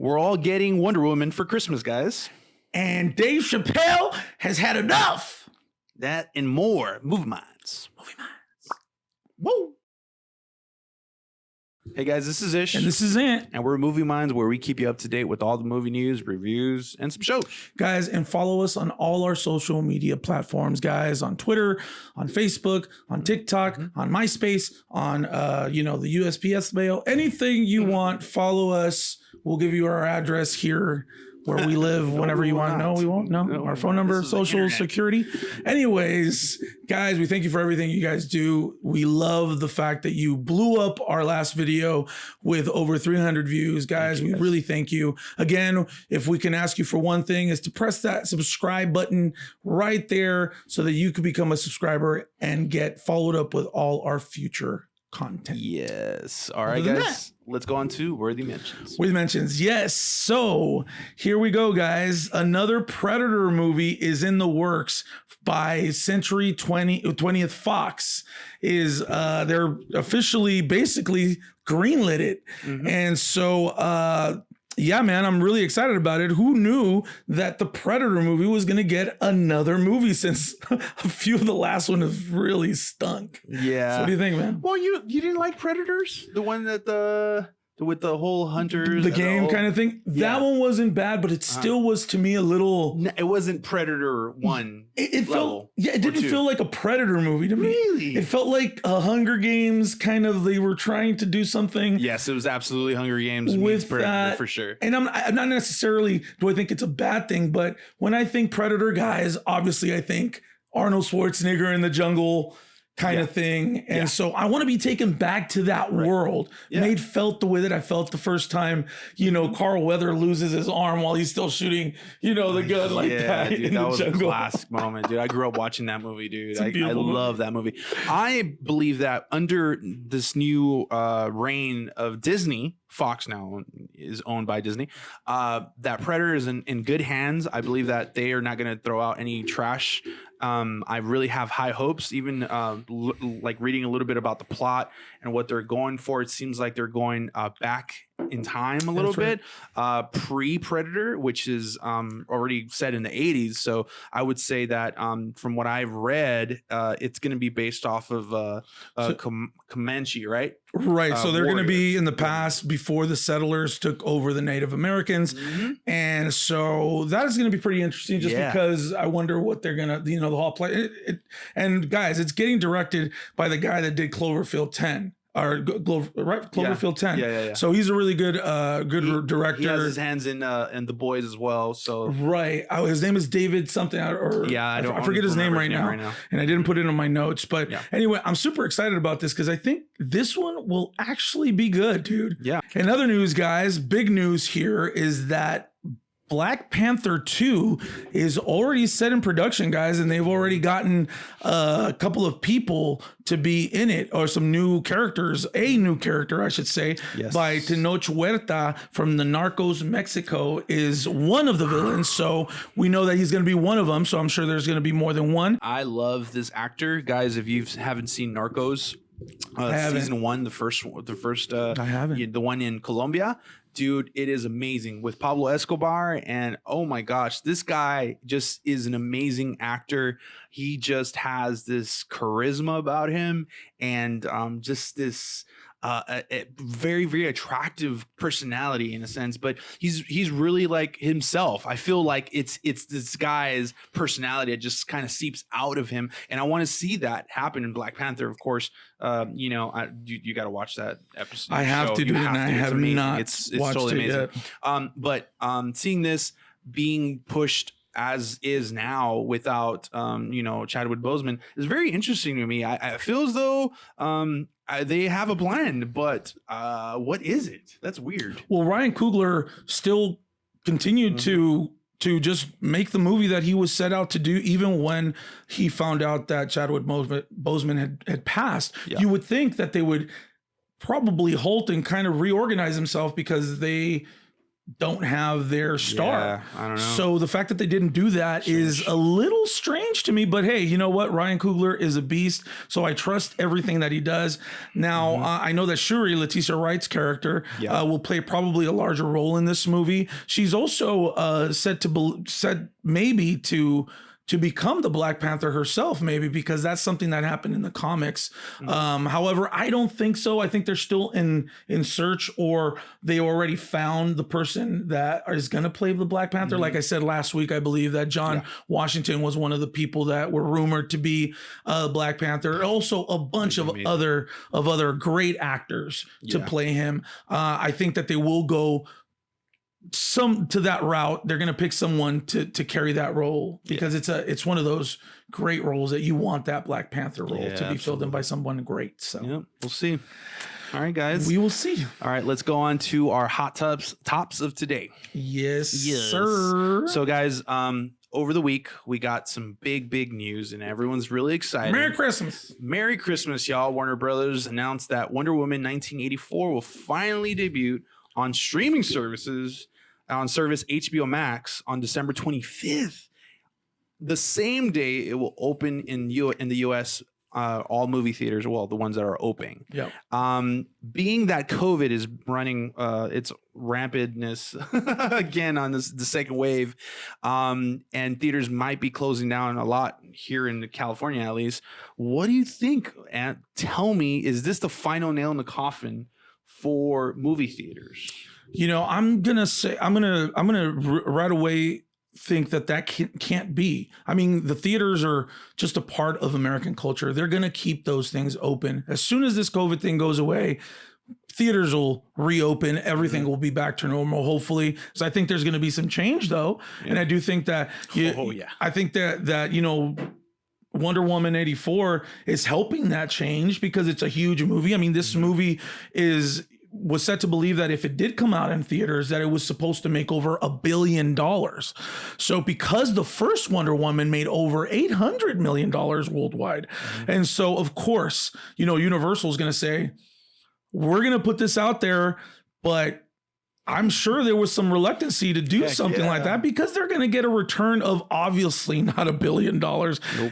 We're all getting Wonder Woman for Christmas, guys. And Dave Chappelle has had enough. That and more. Movie Minds. Movie Minds. Woo! Hey guys, this is Ish. And this is Ant. And we're Movie Minds, where we keep you up to date with all the movie news, reviews, and some shows. Guys, and follow us on all our social media platforms, guys, on Twitter, on Facebook, on TikTok, on MySpace, on, the USPS mail, anything you want, follow us. We'll give you our address here where we live whenever you want. No, we won't. No, our phone number, social security. Anyways, guys, we thank you for everything you guys do. We love the fact that you blew up our last video with over 300 views. Guys, we really thank you. Again, if we can ask you for one thing, is to press that subscribe button right there so that you can become a subscriber and get followed up with all our future content. Yes. All right, guys. Let's go on to Worthy Mentions. Worthy Mentions. Yes. So here we go, guys. Another Predator movie is in the works by Century 20th Fox. They're officially basically greenlit it. And so yeah, man, I'm really excited about it. Who knew that the Predator movie was going to get another movie, since a few of the last one have really stunk? Yeah. So what do you think, man? Well, you didn't like Predators? The one that with the whole hunters, the game kind of thing. Yeah. That one wasn't bad, but it still was, to me, a little. No, it wasn't Predator 1. It felt, it didn't feel like a Predator movie to me. Really? It felt like a Hunger Games kind of. They were trying to do something. Yes, it was absolutely Hunger Games with Predator that, for sure. And I'm not necessarily, do I think it's a bad thing, but when I think Predator, guys, obviously I think Arnold Schwarzenegger in the jungle kind of thing. And so I want to be taken back to that world, felt the way that I felt the first time, Carl Weather loses his arm while he's still shooting, the gun like that. Dude, in that the was jungle. a classic moment, dude. I grew up watching that movie, dude. I love that movie. I believe that under this new reign of Disney, Fox now is owned by Disney, that Predator is in good hands. I believe that they are not going to throw out any trash. I really have high hopes, even like reading a little bit about the plot and what they're going for. It seems like they're going back in time a little bit, pre-Predator, which is already set in the 80s. So I would say that from what I've read, it's going to be based off of Comanche, right? Right. So they're going to be in the past before the settlers took over the Native Americans. And so that is going to be pretty interesting, just because I wonder what they're going to, the whole play. And guys, it's getting directed by the guy that did Cloverfield 10. Or Cloverfield 10. Yeah. So he's a really good director. He has his hands in The Boys as well. So his name is David something. I forget his name right now, and I didn't put it in my notes. But anyway, I'm super excited about this because I think this one will actually be good, dude. Yeah. In other news, guys, big news here is that Black Panther 2 is already set in production, guys, and they've already gotten a couple of people to be in it, or some new characters, a new character, I should say, by Tenoch Huerta from the Narcos Mexico is one of the villains. So we know that he's going to be one of them. So I'm sure there's going to be more than one. I love this actor, guys. If you haven't seen Narcos, season 1, the first, I haven't. The one in Colombia. Dude, it is amazing with Pablo Escobar. And oh my gosh, this guy just is an amazing actor. He just has this charisma about him, and just this a very, very attractive personality in a sense, but he's really like himself. I feel like it's this guy's personality that just kind of seeps out of him, and I want to see that happen in Black Panther. Of course, you got to watch that episode. I have to do it, and I have not. It's totally amazing. But seeing this being pushed as is now without Chadwick Boseman is very interesting to me. I feel as though they have a plan, but what is it? That's weird. Well, Ryan Coogler still continued to just make the movie that he was set out to do, even when he found out that Chadwick Boseman had passed. You would think that they would probably halt and kind of reorganize himself, because they don't have their star. Yeah, I don't know. So the fact that they didn't do that is a little strange to me, but hey, you know what? Ryan Coogler is a beast, so I trust everything that he does. Now, I know that Shuri, Letitia Wright's character, will play probably a larger role in this movie. She's also said maybe to become the Black Panther herself, maybe, because that's something that happened in the comics. However, I don't think so. I think they're still in search, or they already found the person that is going to play the Black Panther. Like I said last week, I believe that John Washington was one of the people that were rumored to be Black Panther. Also, a bunch of other great actors to play him. I think that they will go to that route. They're going to pick someone to carry that role, because it's one of those great roles that you want that Black Panther role to be filled in by someone great. So we'll see. All right, guys, we will see. All right, let's go on to our hot tops of today. Yes, sir. So guys, over the week we got some big news, and everyone's really excited. Merry Christmas, y'all. Warner Brothers announced that Wonder Woman 1984 will finally debut on streaming services, on service HBO Max on December 25th. The same day it will open in the US, all movie theaters, well, the ones that are open. Being that COVID is running its rampantness again on the second wave, and theaters might be closing down a lot here in California, at least. What do you think? And tell me, is this the final nail in the coffin for movie theaters? You know, I'm gonna right away think that can't be. I mean, the theaters are just a part of American culture. They're gonna keep those things open. As soon as this COVID thing goes away, theaters will reopen. Everything will be back to normal, hopefully. So I think there's gonna be some change, though, and I do think that. I think that you know, Wonder Woman 84 is helping that change, because it's a huge movie. I mean, this movie was set to believe that if it did come out in theaters, that it was supposed to make over $1 billion. So because the first Wonder Woman made over $800 million worldwide. And so, of course, you know, Universal is going to say, we're going to put this out there, but I'm sure there was some reluctancy to do something like that, because they're going to get a return of obviously not $1 billion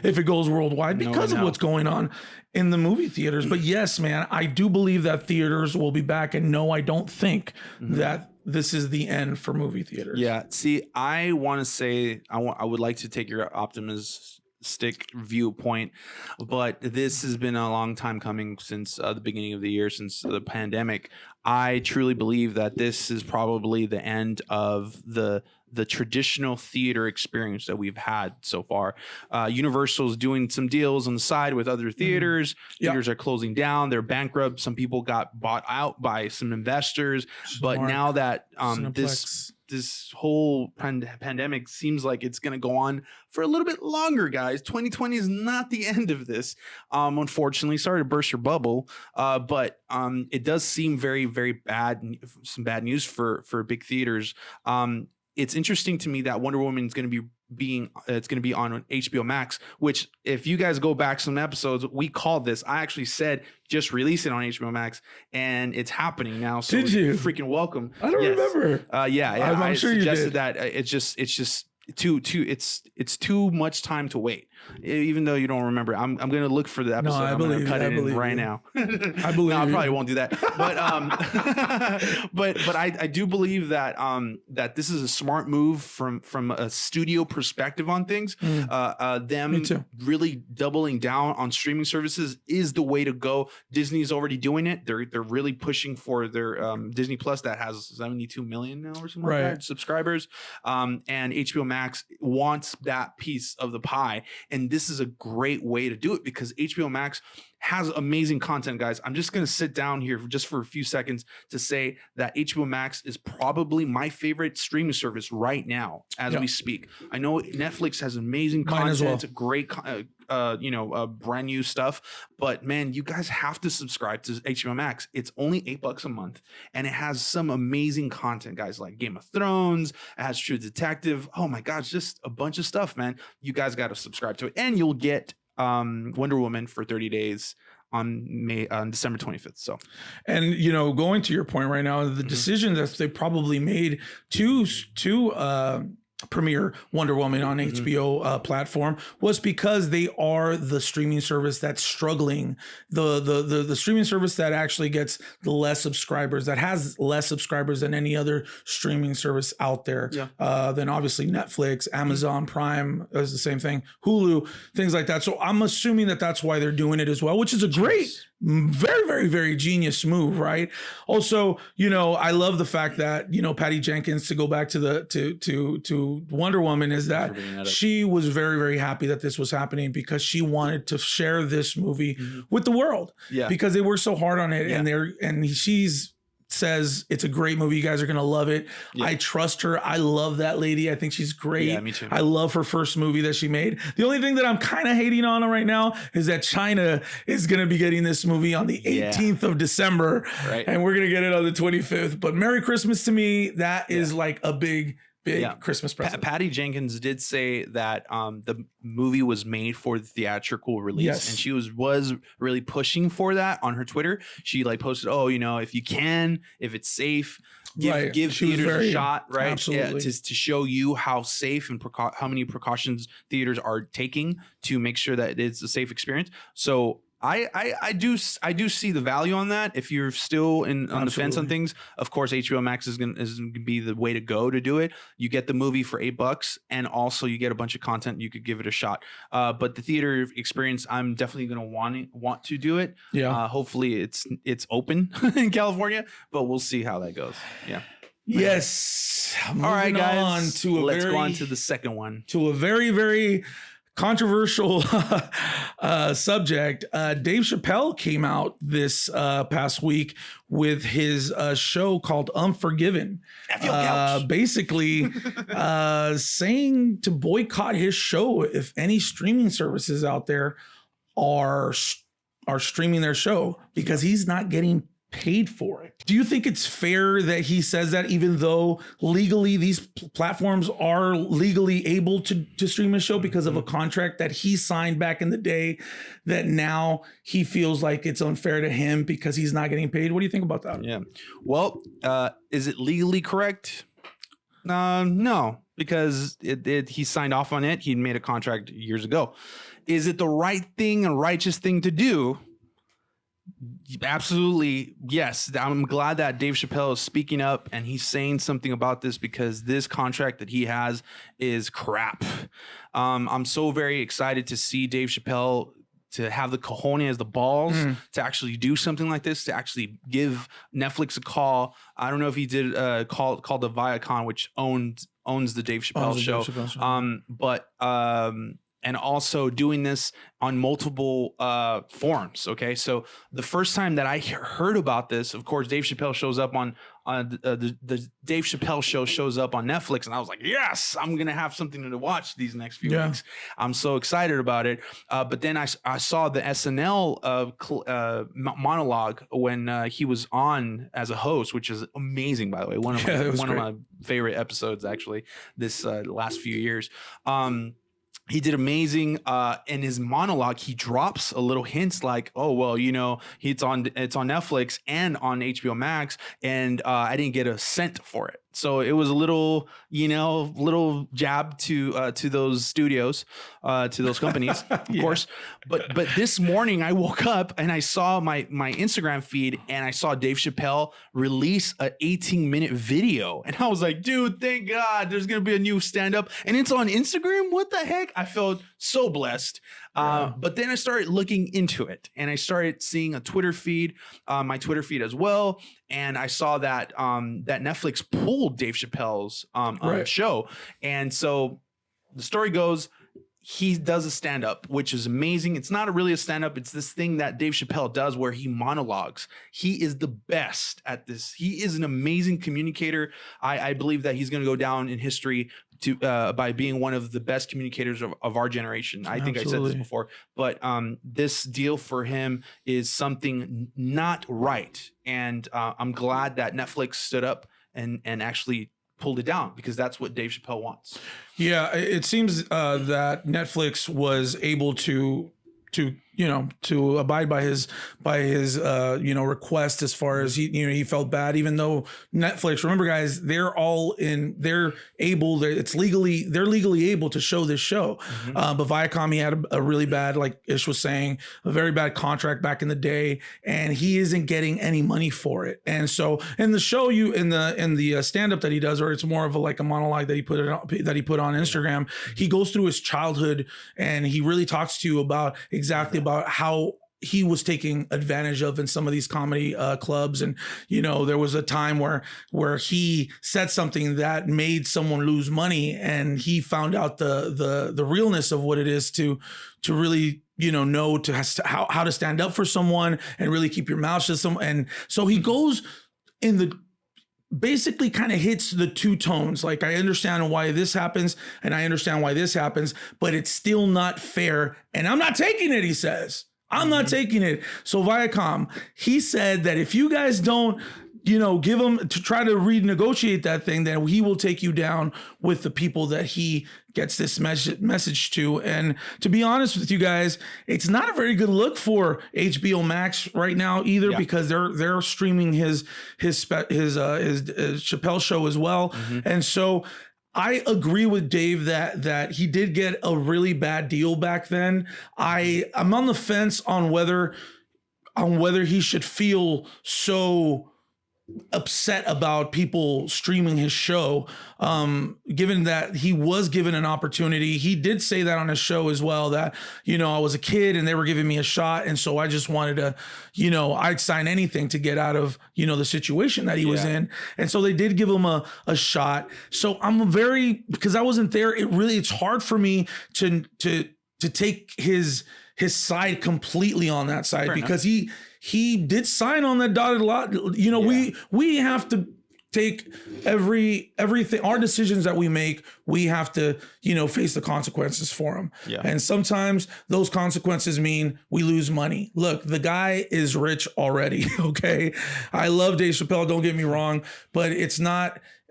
if it goes worldwide, because of what's going on in the movie theaters. But yes, man, I do believe that theaters will be back. And no, I don't think that this is the end for movie theaters. Yeah. See, I want to say, I would like to take your optimistic viewpoint, but this has been a long time coming, since the beginning of the year, since the pandemic. I truly believe that this is probably the end of the traditional theater experience that we've had so far. Universal's doing some deals on the side with other theaters. Theaters are closing down. They're bankrupt. Some people got bought out by some investors. But now that this whole pandemic seems like it's going to go on for a little bit longer, guys. 2020 is not the end of this. Unfortunately, sorry to burst your bubble, but it does seem very, very bad. Some bad news for big theaters. It's interesting to me that Wonder Woman is going to be on HBO Max, which, if you guys go back some episodes, we called this. I actually said just release it on HBO Max, and it's happening now. So did you? Freaking welcome. I don't remember. I'm sure you did. That it's too much time to wait. Even though you don't remember, I'm going to look for the episode. No, I'm going to cut it in right now. I believe. I probably won't do that, but I do believe that that this is a smart move from a studio perspective on things. Them really doubling down on streaming services is the way to go. Disney's already doing it. They're really pushing for their Disney Plus, that has 72 million now or something like that subscribers, and HBO Max wants that piece of the pie. And this is a great way to do it, because HBO Max has amazing content, guys. I'm just going to sit down here just for a few seconds to say that HBO Max is probably my favorite streaming service right now as we speak. I know Netflix has amazing content, great brand new stuff, but man, you guys have to subscribe to HBO Max. It's only $8 a month, and it has some amazing content, guys, like Game of Thrones. It has True Detective. Oh my gosh, just a bunch of stuff, man. You guys got to subscribe to it, and you'll get Wonder Woman for 30 days on December 25th. So, and you know, going to your point right now, the decision that they probably made to premiere Wonder Woman on HBO platform was because they are the streaming service that's struggling, the streaming service that actually gets the less subscribers, that has less subscribers than any other streaming service out there. Then obviously Netflix, Amazon Prime is the same thing, Hulu, things like that. So I'm assuming that that's why they're doing it as well, which is a great, very, very, very genius move, right? Also, you know, I love the fact that, you know, Patty Jenkins, to go back to the to Wonder Woman, is that she was very, very happy that this was happening because she wanted to share this movie with the world. Because they worked so hard on it, and she's says it's a great movie. You guys are gonna love it. I trust her. I love that lady. I think she's great. Yeah, me too. I love her first movie that she made. The only thing that I'm kind of hating on her right now is that China is gonna be getting this movie on the 18th of December, and we're gonna get it on the 25th. But Merry Christmas to me. That is like a big Christmas present. Patty Jenkins did say that the movie was made for the theatrical release, and she was really pushing for that on her Twitter. She like posted, "Oh, you know, if you can, if it's safe, give theaters a shot, right? Absolutely. To show you how safe and how many precautions theaters are taking to make sure that it's a safe experience." So I do see the value on that. If you're still on the fence on things, of course HBO Max is gonna be the way to go to do it. You get the movie for $8, and also you get a bunch of content. You could give it a shot. But the theater experience, I'm definitely gonna want to do it. Hopefully it's open in California, but we'll see how that goes. Yes. All right, guys. Let's go on to the second one. To a very, very controversial subject. Dave Chappelle came out this past week with his show called Unforgiven, basically saying to boycott his show if any streaming services out there are streaming their show, because he's not getting paid for it. Do you think it's fair that he says that, even though legally these platforms are legally able to stream his show because of a contract that he signed back in the day, that now he feels like it's unfair to him because he's not getting paid? What do you think about that? Yeah. Well, is it legally correct? No, because he signed off on it. He made a contract years ago. Is it the right thing and righteous thing to do? Absolutely, yes. I'm glad that Dave Chappelle is speaking up and he's saying something about this, because this contract that he has is crap. I'm so very excited to see Dave Chappelle to have the cojones, the balls to actually do something like this, to actually give Netflix a call. I don't know if he did called the Viacom, which owns the Dave Chappelle show. And also doing this on multiple forums. Okay, so the first time that I heard about this, of course, Dave Chappelle shows up on the Dave Chappelle show shows up on Netflix, and I was like, yes, I'm gonna have something to watch these next few weeks. I'm so excited about it. But then I saw the SNL monologue when he was on as a host, which is amazing, by the way. One of my favorite episodes, actually, this last few years. He did amazing. In his monologue, he drops a little hints like, "Oh, well, you know, it's on Netflix and on HBO Max, and I didn't get a cent for it." So it was a little, little jab to those studios, to those companies, of course. But this morning I woke up and I saw my Instagram feed, and I saw Dave Chappelle release an 18-minute video, and I was like, dude, thank God there's gonna be a new stand-up, and it's on Instagram. What the heck? I felt so blessed. But then I started looking into it, and I started seeing a Twitter feed, my Twitter feed as well. And I saw that that Netflix pulled Dave Chappelle's show. And so the story goes, he does a stand-up, which is amazing. It's not really a stand-up. It's this thing that Dave Chappelle does where he monologues. He is the best at this. He is an amazing communicator. I believe that he's going to go down in history by being one of the best communicators of our generation. I think I said this before, but this deal for him is something not right. And I'm glad that Netflix stood up and actually pulled it down, because that's what Dave Chappelle wants. Yeah, it seems that Netflix was able to to abide by his request as far as he felt bad, even though Netflix, remember guys, they're legally able to show this show. But Viacom, he had a really bad, like Ish was saying, a very bad contract back in the day, and he isn't getting any money for it. And so in the show, in the stand-up that he does, or it's more of a monologue that he put on Instagram, he goes through his childhood and he really talks to you about exactly about how he was taking advantage of in some of these comedy clubs. And, there was a time where he said something that made someone lose money, and he found out the realness of what it is to really, know how to stand up for someone and really keep your mouth shut. And so he goes basically kind of hits the two tones. Like, I understand why this happens and I understand why this happens, but it's still not fair. And I'm not taking it, he says. I'm not taking it. So Viacom, he said that if you guys don't, give him to try to renegotiate that thing, then he will take you down with the people that he gets this message to. And to be honest with you guys, it's not a very good look for HBO Max right now either, because they're streaming his Chappelle Show as well. And so I agree with Dave that he did get a really bad deal back then. I'm on the fence on whether he should feel so upset about people streaming his show, given that he was given an opportunity. He did say that on his show as well, that, I was a kid and they were giving me a shot. And so I just wanted to, I'd sign anything to get out of, the situation that he was in. And so they did give him a shot. So because I wasn't there, it's hard for me to take his side completely on that side. Fair because enough. He did sign on that dotted line. We have to take everything, our decisions that we make, we have to, face the consequences for them. Yeah. And sometimes those consequences mean we lose money. Look, the guy is rich already. Okay. I love Dave Chappelle. Don't get me wrong, but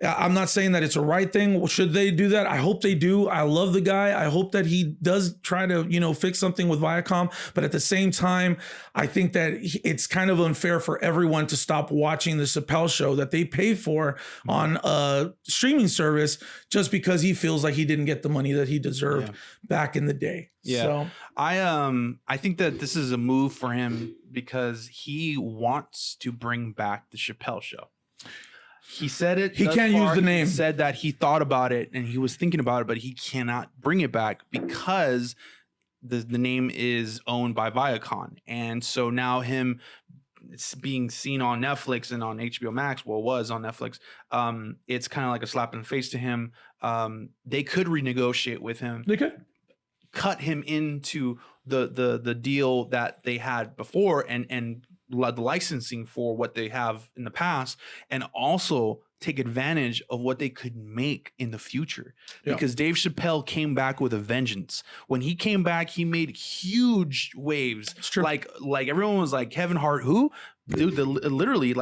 I'm not saying that it's a right thing. Should they do that? I hope they do. I love the guy. I hope that he does try to, fix something with Viacom. But at the same time, I think that it's kind of unfair for everyone to stop watching the Chappelle Show that they pay for on a streaming service just because he feels like he didn't get the money that he deserved back in the day. Yeah. So I think that this is a move for him because he wants to bring back the Chappelle Show. He said it. He can't use the name. He said that he thought about it and he was thinking about it, but he cannot bring it back because the name is owned by Viacom. And so now it's being seen on Netflix and on HBO Max. Well, it was on Netflix. It's kind of like a slap in the face to him. They could renegotiate with him. They could cut him into the deal that they had before and the licensing for what they have in the past, and also take advantage of what they could make in the future. Because Dave Chappelle came back with a vengeance. When he came back, he made huge waves. It's true. Like everyone was like, Kevin Hart, who? Dude, literally,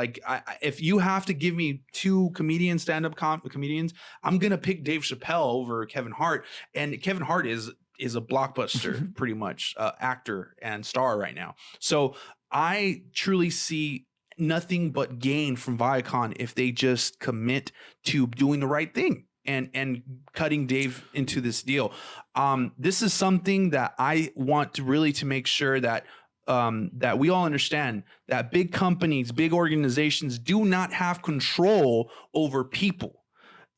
if you have to give me two stand-up comedians, I'm gonna pick Dave Chappelle over Kevin Hart. And Kevin Hart is a blockbuster, pretty much, actor and star right now. So I truly see nothing but gain from Viacom if they just commit to doing the right thing and cutting Dave into this deal. This is something that I want to make sure that that we all understand that big companies, big organizations do not have control over people.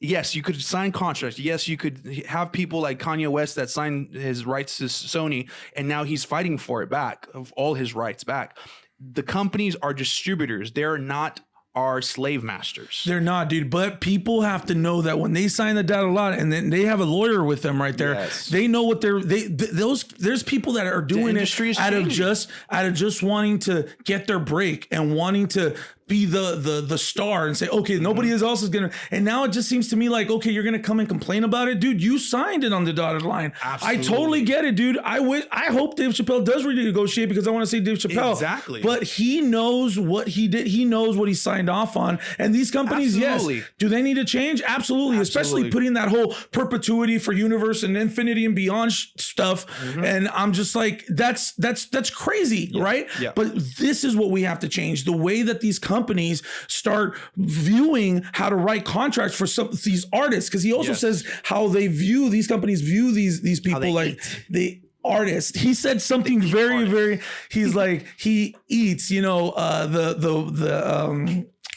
Yes, you could sign contracts. Yes, you could have people like Kanye West that signed his rights to Sony, and now he's fighting for it back, of all his rights back. The companies are distributors. They're not our slave masters. They're not, dude. But people have to know that when they sign the dotted line, and then they have a lawyer with them right there, they know what there's people that are doing it out of just wanting to get their break and wanting to be the star and say, okay, nobody else is gonna. And now it just seems to me like, okay, you're gonna come and complain about it, dude. You signed it on the dotted line. Absolutely. I totally get it, dude. I hope Dave Chappelle does renegotiate because I want to see Dave Chappelle. Exactly. But he knows what he did. He knows what he signed off on. And these companies, Absolutely. yes, do they need to change? Absolutely. Especially putting that whole perpetuity for universe and infinity and beyond stuff. And I'm just like, that's crazy, right? Yeah. But this is what we have to change. The way that these companies start viewing how to write contracts for these artists. Because he also says how these companies view these people like the artist. He said something very, he's like, he eats,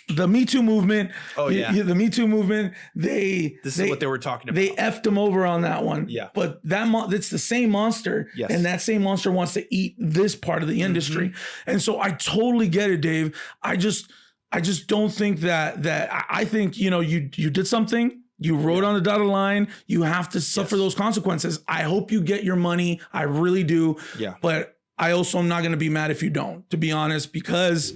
the Me Too movement. Oh yeah. The Me Too movement. This is what they were talking about. They effed him over on that one. Yeah. But it's the same monster. Yes. And that same monster wants to eat this part of the industry. And so I totally get it, Dave. I just don't think that I think, you did something. You wrote on the dotted line. You have to suffer those consequences. I hope you get your money. I really do. Yeah. But I also am not going to be mad if you don't, to be honest, because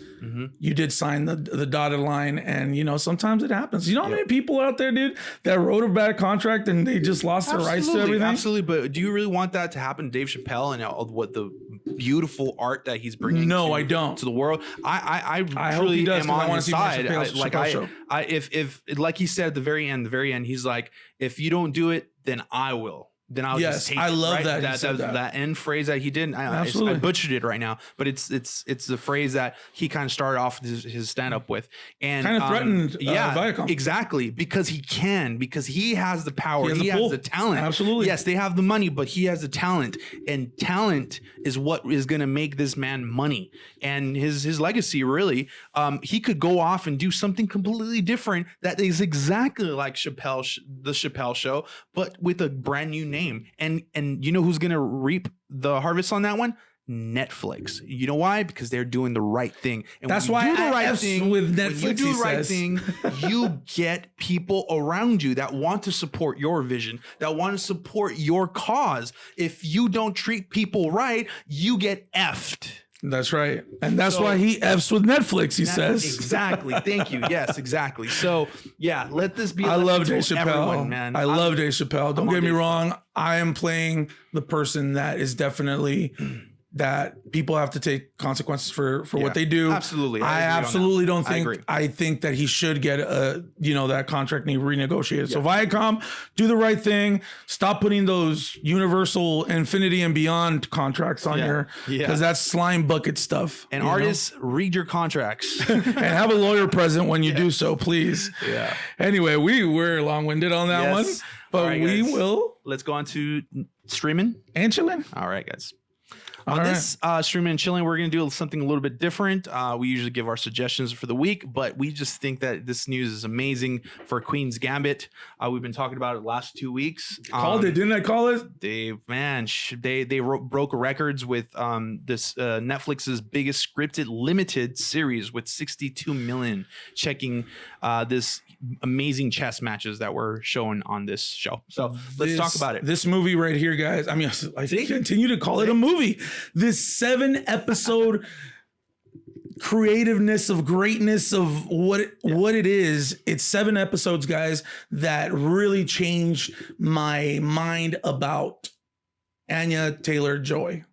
you did sign the dotted line. And, sometimes it happens. You know how many people out there, dude, that wrote a bad contract and they just lost their rights to everything? Absolutely. But do you really want that to happen to Dave Chappelle and what the beautiful art that he's bringing I don't. to the world? I hope he really does, am on his see side. Chappelle Show. If like he said at the very end, he's like, if you don't do it, then I will. Then I'll just take I it, love right? that. That end phrase that he did. I butchered it right now, but it's the phrase that he kind of started off his stand up with, and kind of threatened Viacom. Exactly, because he has the power, he has the talent. Absolutely. Yes, they have the money, but he has the talent, and talent is what is going to make this man money and his legacy. Really, he could go off and do something completely different that is exactly like the Chappelle Show, but with a brand new name. And you know who's gonna reap the harvest on that one? Netflix. You know why? Because they're doing the right thing. And that's why with Netflix. When you do the right thing, you get people around you that want to support your vision, that want to support your cause. If you don't treat people right, you get effed. That's right. And that's why he F's with Netflix, he says. Exactly. Thank you. Yes, exactly. So, yeah, let this be a I love Dave Chappelle. Everyone, man. I love Dave Chappelle. Don't get me wrong. I am playing the person that is definitely that people have to take consequences for what they do. Absolutely. I absolutely don't think, I think that he should get that contract renegotiated. Yeah. So Viacom, do the right thing. Stop putting those Universal, Infinity and Beyond contracts on here because that's slime bucket stuff. And artists, read your contracts and have a lawyer present when you do so, please. Yeah. Anyway, we're long-winded on that one, but we will. Let's go on to streaming and chilling. All right, guys. On this streaming and chilling, we're going to do something a little bit different. We usually give our suggestions for the week, but we just think that this news is amazing for Queen's Gambit. We've been talking about it the last 2 weeks. Called it, didn't I call it? They broke records with this Netflix's biggest scripted limited series with 62 million checking this amazing chess matches that were shown on this show. So let's talk about it. This movie right here, guys. I mean, I continue to call it a movie. This 7-episode creativeness of greatness of what it is. It's 7 episodes, guys, that really changed my mind about Anya Taylor-Joy.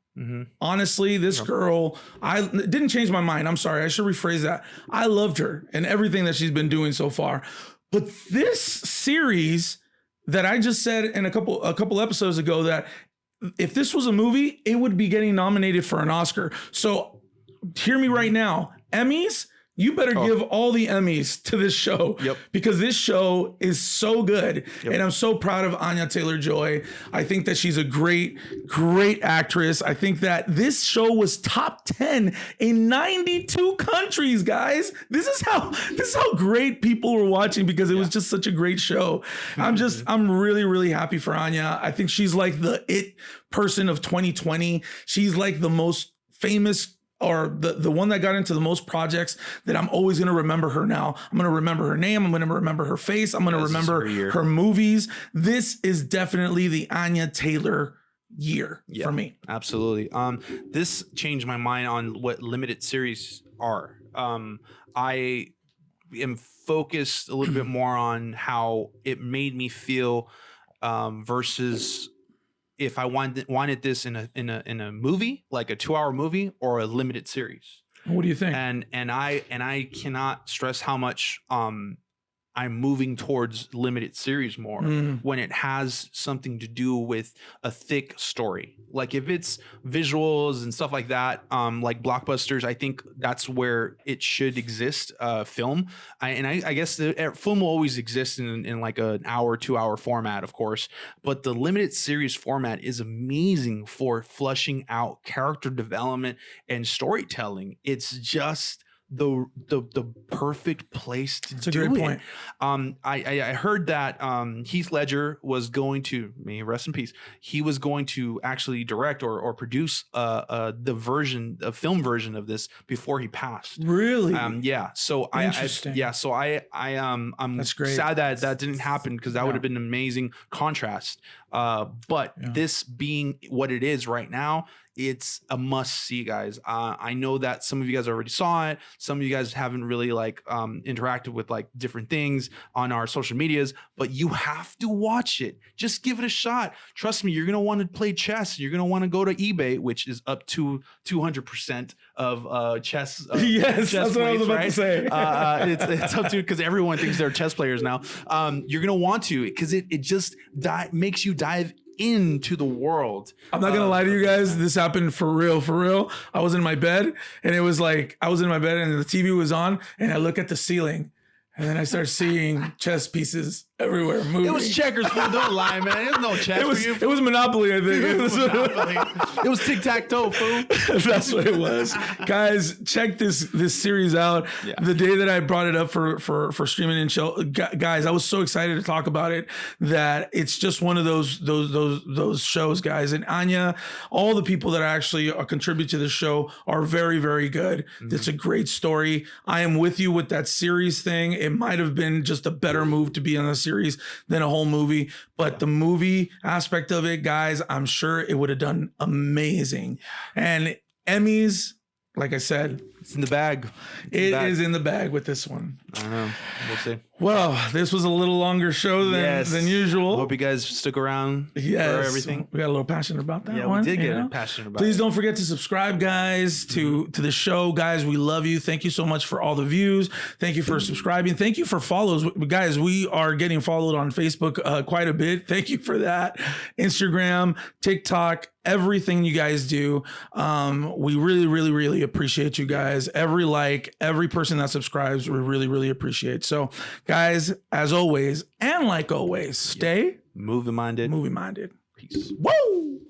Honestly, this girl, it didn't change my mind. I'm sorry. I should rephrase that. I loved her and everything that she's been doing so far. But this series that I just said in a couple episodes ago, that if this was a movie, it would be getting nominated for an Oscar. So hear me right now. Emmys, you better give all the Emmys to this show because this show is so good. And I'm so proud of Anya Taylor-Joy. I think that she's a great, great actress. I think that this show was top 10 in 92 countries, guys. This is how great people were watching because it was just such a great show. I'm really, really happy for Anya. I think she's like the it person of 2020. She's like the most famous or the one that got into the most projects that I'm always going to remember her now. I'm going to remember her name. I'm going to remember her face. I'm going to remember her movies. This is definitely the Anya Taylor year for me. Absolutely. This changed my mind on what limited series are. I am focused a little bit more on how it made me feel versus if I wanted this in a movie, like a 2-hour movie or a limited series. What do you think? And I cannot stress how much I'm moving towards limited series more when it has something to do with a thick story. Like if it's visuals and stuff like that, like blockbusters, I think that's where it should exist. Film, I guess the film will always exist in like an hour, 2-hour format, of course. But the limited series format is amazing for flushing out character development and storytelling. It's just the perfect place to do it. It's a great point. I heard that Heath Ledger was going to, may he rest in peace, he was going to actually direct or produce the film version of this before he passed. Really? Yeah. So I'm That's great. sad that didn't happen, because that would have been an amazing contrast. But this being what it is right now, it's a must see, guys. I know that some of you guys already saw it. Some of you guys haven't really interacted with like different things on our social medias, but you have to watch it. Just give it a shot. Trust me, you're going to want to play chess. You're going to want to go to eBay, which is up to 200% of chess. Yes, chess that's what I was about to say. It's up to, because everyone thinks they're chess players now. You're going to want to, because it just makes you dive into the world. I'm not gonna lie to you guys, this happened for real. I was in my bed and it was like I was in my bed and the TV was on and I look at the ceiling and then I start seeing chess pieces everywhere moving. It was checkers, fool. Don't lie, man. It was no chess for you. It was Monopoly, I think. It was tic-tac-toe, fool. That's what it was. Guys, check this series out. Yeah. The day that I brought it up for streaming and show, guys, I was so excited to talk about it that it's just one of those shows, guys. And Anya, all the people that actually contribute to the show are very, very good. It's a great story. I am with you with that series thing. It might have been just a better move to be on the series than a whole movie, but the movie aspect of it, guys, I'm sure it would have done amazing. And Emmys, like I said, it's in the bag. It is in the bag with this one. I don't know. We'll see. Well, this was a little longer show than usual. Hope you guys stuck around for everything. We got a little passionate about that one. We did get passionate about it. Please don't forget to subscribe, guys, to the show. Guys, we love you. Thank you so much for all the views. Thank you for subscribing. Thank you for follows. Guys, we are getting followed on Facebook quite a bit. Thank you for that. Instagram, TikTok, everything you guys do. We really, really, really appreciate you guys. Every like, every person that subscribes, we really, really appreciate. So, guys, as always, and like always, stay movie minded. Peace. Woo!